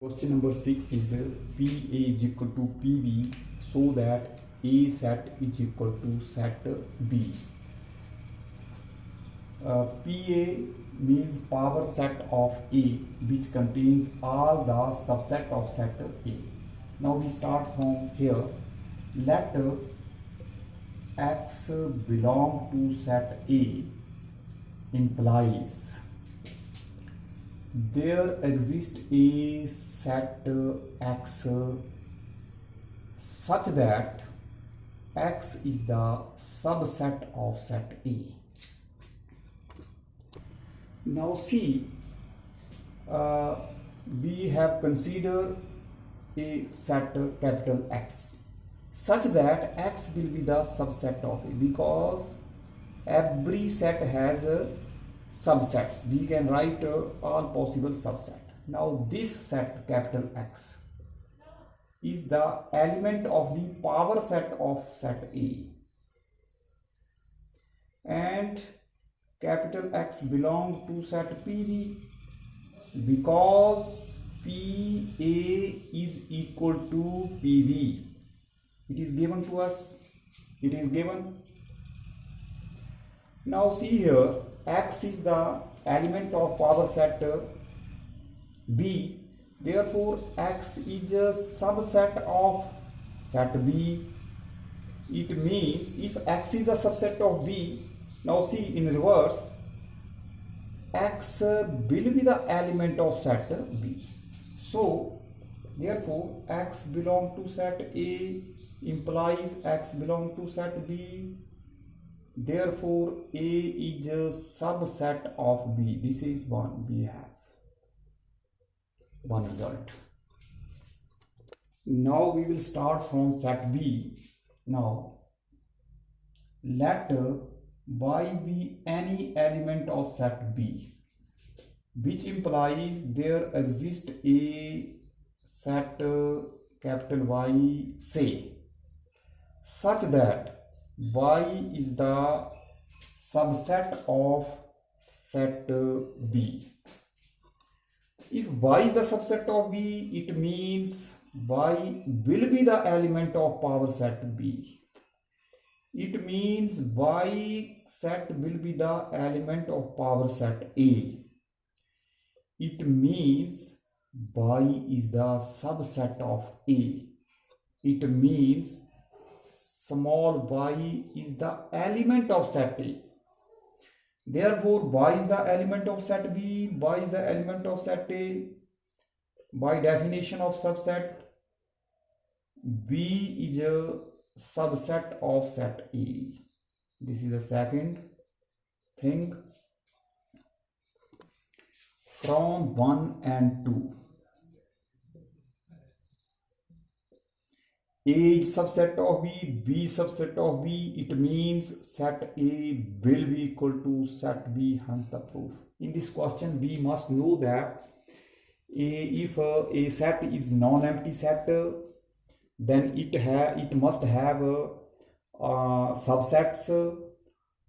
Question number 6 is PA is equal to PB so that A set is equal to set B. PA means power set of A which contains all the subset of set A. Now we start from here. Let X belong to set A implies there exists a set X such that X is the subset of set A. Now see, we have considered a set capital X such that X will be the subset of A, because every set has subsets. We can write all possible subset. Now this set capital X is the element of the power set of set A, and capital X belong to set PB because PA is equal to PB. It is given to us. It is given. Now see here, X is the element of power set B, therefore X is a subset of set B. It means if X is the subset of B, now see in reverse, X will be the element of set B. So therefore X belong to set A implies X belong to set B. Therefore A is a subset of B. This is one. We have one result. Now we will start from set B. Now let Y be any element of set B, which implies there exists a set capital Y say such that Y is the subset of set B. If Y is the subset of B, it means Y will be the element of power set B. It means Y set will be the element of power set A. It means Y is the subset of A. It means small y is the element of set A. Therefore Y is the element of set B, Y is the element of set A. By definition of subset, B is a subset of set A. This is the second thing. From 1 and 2, A is subset of B, B is subset of B. It means set A will be equal to set B, hence the proof. In this question, we must know that if a set is non-empty set, then it must have subsets.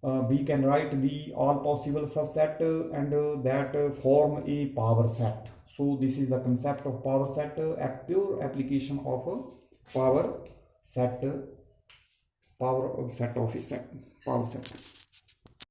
We can write the all possible subset and that form a power set. So this is the concept of power set, a pure application of a power set of a set power set.